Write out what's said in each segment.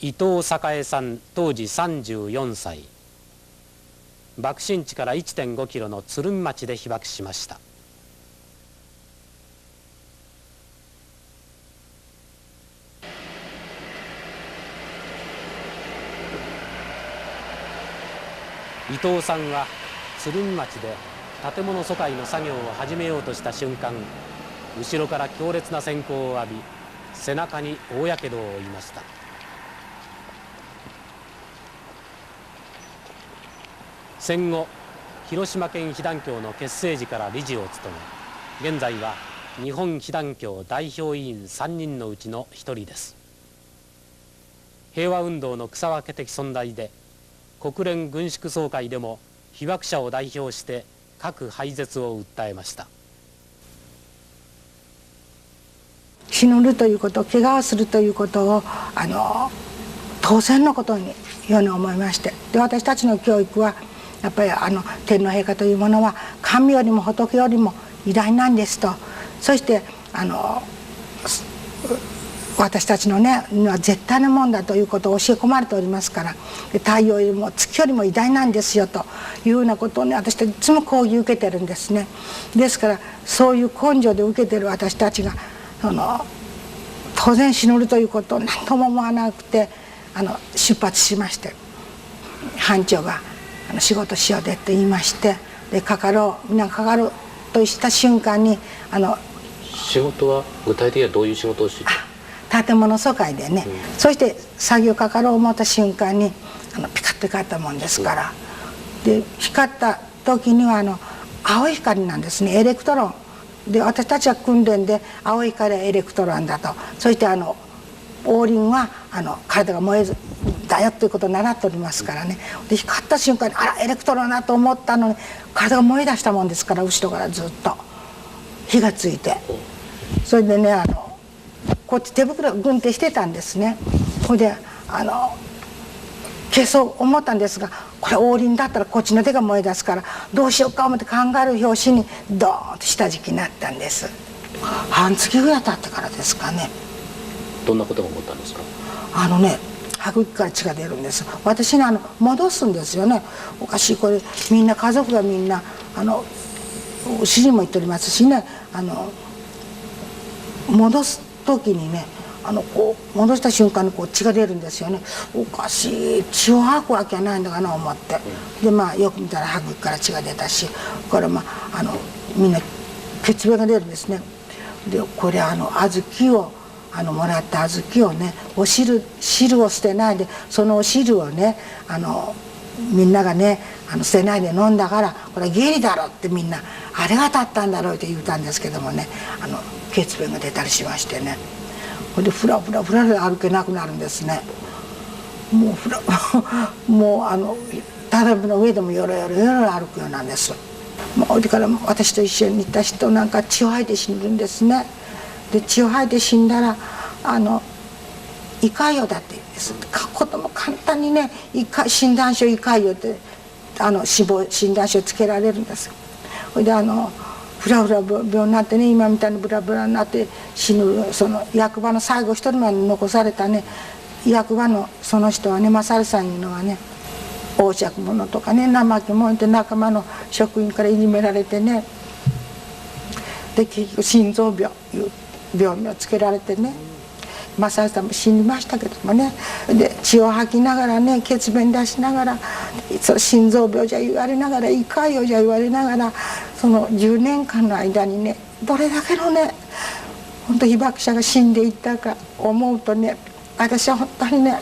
伊藤栄さん当時34歳、爆心地から 1.5 キロの鶴見町で被爆しました。伊藤さんは鶴見町で建物疎開の作業を始めようとした瞬間、後ろから強烈な閃光を浴び、背中に大やけどを負いました。戦後、広島県被団協の結成時から理事を務め、現在は日本被団協代表委員3人のうちの1人です。平和運動の草分け的存在で、国連軍縮総会でも被爆者を代表して核廃絶を訴えました。死ぬるということ、怪我をするということを当然のことにように思いまして、で私たちの教育はやっぱり天皇陛下というものは神よりも仏よりも偉大なんですと、そして私たちのねは絶対なもんだということを教え込まれておりますから、太陽よりも月よりも偉大なんですよというようなことをね、私たちいつも講義受けてるんですね。ですからそういう根性で受けてる私たちが当然死ぬるということを何とも思わなくて出発しまして、班長が仕事しようでって言いまして、でかかろう、みんなかかるとした瞬間に仕事は具体的にはどういう仕事をして建物疎開でね、そして作業かかろう思った瞬間にピカッと光ったもんですから、で光った時には青い光なんですね、エレクトロンで、私たちは訓練で青い光はエレクトロンだと、そして黄リンは体が燃えずだよということを習っておりますからね。で光った瞬間にあらエレクトロンだと思ったのに体が燃え出したもんですから、後ろからずっと火がついて、それでねこっち手袋軍手してたんですね。それで消そう思ったんですが、これ黄リンだったらこっちの手が燃え出すからどうしようか思って考える拍子にドーンと下敷きになったんです。半月ぐらい経ってからですかね。どんなことが思ったんですか？吐く息から血が出るんです。私に戻すんですよね。おかしい、これみんな家族がみんな主人も言っておりますしね、戻す時にねこう戻した瞬間にこう血が出るんですよね。おかしい、血を吐くわけはないんだかな思って、でよく見たら吐く息から血が出たし、これみんな血便が出るんですね。でこれ小豆をもらった小豆をね、汁を捨てないで、そのお汁をねみんながね捨てないで飲んだからこれは下痢だろってみんなあれが立ったんだろうって言ったんですけどもね、血便が出たりしましてね、それでふらふらで歩けなくなるんですね。もう畳の上でもよろ歩くようなんです。それから私と一緒にいた人なんか血を吐いて死ぬんですね。で血を吐いて死んだら胃潰瘍だって言うんです。ことも簡単にね診断書胃潰瘍って死亡診断書つけられるんです。それでふらふら病になってね、今みたいにブラブラになって死ぬ、その役場の最後一人まで残されたね役場のその人はね、勝さんいうのはね、横着者とかね怠け者って仲間の職員からいじめられてね、で結局心臓病いう病名をつけられてね、勝さんも死にましたけどもね、で血を吐きながらね血便出しながら、心臓病じゃ言われながら胃潰瘍じゃ言われながら、その10年間の間にねどれだけのね本当被爆者が死んでいったか思うとね、私は本当にね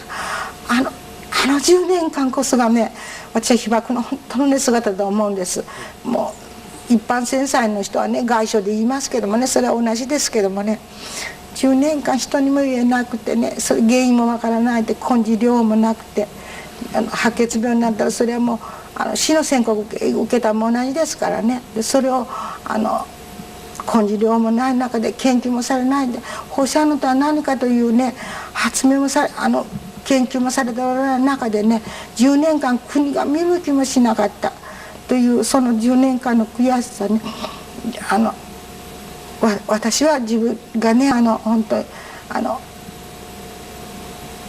10年間こそがね、私は被爆の本当のね姿だと思うんです。もう一般戦災の人はね外傷で言いますけどもね、それは同じですけどもね、10年間人にも言えなくてね、それ原因もわからないで根治療もなくて、白血病になったらそれはもう死の宣告を受けたも同じですからね。でそれを根治療もない中で研究もされないで、放射能とは何かというね発明もされ研究もされておられる中でね、10年間国が見向きもしなかったというその10年間の悔しさに私は自分がね本当に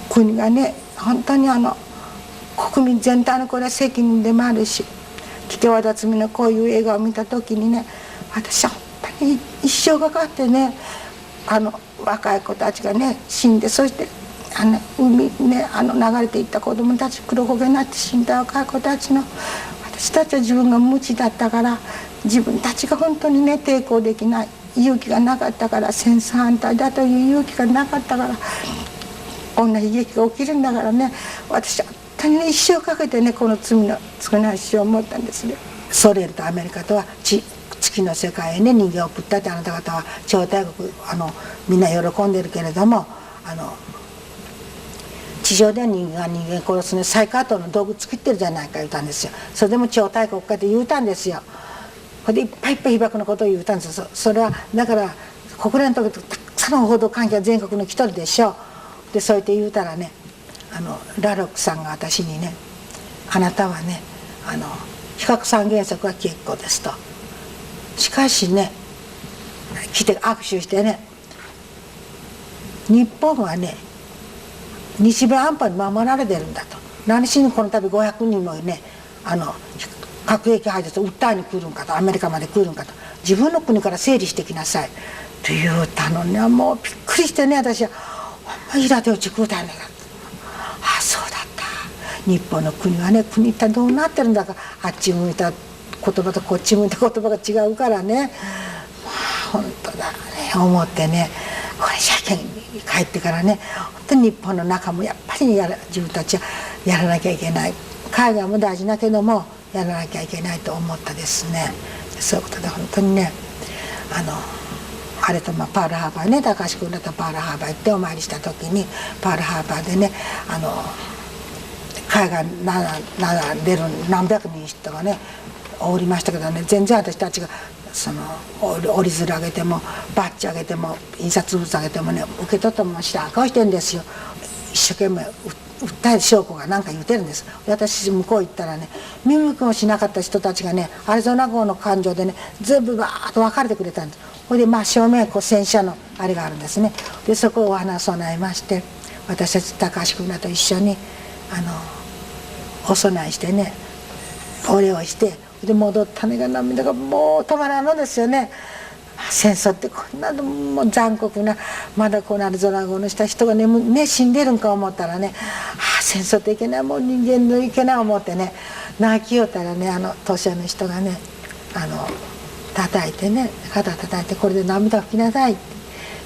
国がね本当に国民全体のこれは責任でもあるし、北和田摘のこういう映画を見た時にね、私は本当に一生かかってね若い子たちがね死んで、そして海ね流れていった子供たち、黒焦げになって死んだ若い子たちの、私たちは自分が無知だったから、自分たちが本当にね抵抗できない勇気がなかったから、戦争反対だという勇気がなかったから、こんな悲劇が起きるんだからね、私は本当にね一生かけてねこの罪の償いしようと思ったんですね。ソ連とアメリカとは月の世界へね人間を送ったって、あなた方は超大国みんな喜んでるけれども、地上では人間が人間殺すね最高等の道具作ってるじゃないか言うたんですよ。それでも超大国かって言うたんですよ。それでいっぱいいっぱい被爆のことを言うたんですよ。それはだから国連の時とたくさんの報道関係は全国の来とるでしょう。でそうやって言うたらねラロックさんが私にね、あなたはね非核三原則は結構ですと、しかしね来て握手してね、日本はね日米安保に守られてるんだと、何しにこの度500人もね核兵器廃絶を訴えに来るんかと、アメリカまで来るんかと、自分の国から整理してきなさいと言うたのに、もうびっくりしてね、私は「ほんまいらでうち食うたんだから」ああそうだった、日本の国はね国ってどうなってるんだか、あっち向いた言葉とこっち向いた言葉が違うからね、まあ本当だね思ってね、これじゃ帰ってからね本当に日本の中もやっぱり自分たちはやらなきゃいけない、海外も大事だけどもやらなきゃいけないと思ったですね。そういうことで本当にねあれとパールハーバーね、高橋君だとパールハーバー行ってお参りした時に、パールハーバーでね海外並んでる何百人人がねおりましたけどね、全然私たちが折り鶴あげてもバッジあげても印刷物あげてもね受け取ったままして赤をしてるんですよ。一生懸命訴える証拠が何か言うてるんです。私向こう行ったらね見向きもしなかった人たちがねアリゾナ号の環状でね全部バーッと分かれてくれたんです。それで真正面戦車のあれがあるんですね。でそこをお花供えまして、私たち高橋君らと一緒にお供えしてねお礼をして、で戻ったねが涙がもう止まらんのですよね。戦争ってこんなのもう残酷な、まだこのアリゾナ号のした人がね死んでるんか思ったらね、戦争っていけない、もう人間のいけない思ってね泣きよったらね年寄りの人がね叩いてね肩叩いて、これで涙拭きなさいって、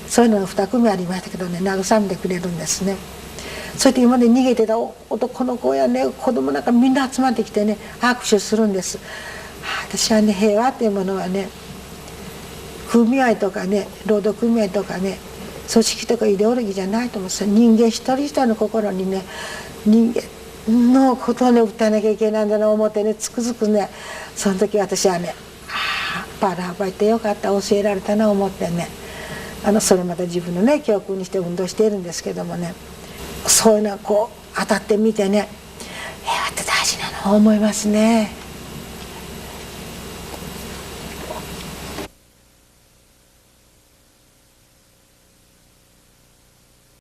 そういうのが2組ありましたけどね慰めてくれるんですね。それで今まで逃げてた男の子やね子供なんかみんな集まってきてね握手するんです。私はね平和っていうものはね組合とかね労働組合とかね組織とかイデオロギーじゃないと思うんですよ。人間一人一人の心にね人間のことをね訴えなきゃいけないんだなと思ってねつくづくね、その時私はねパールハーバー行ってよかった教えられたなと思ってねそれまた自分のね教訓にして運動しているんですけどもね、そういうのはこう当たってみてね平和って大事なのを思いますね。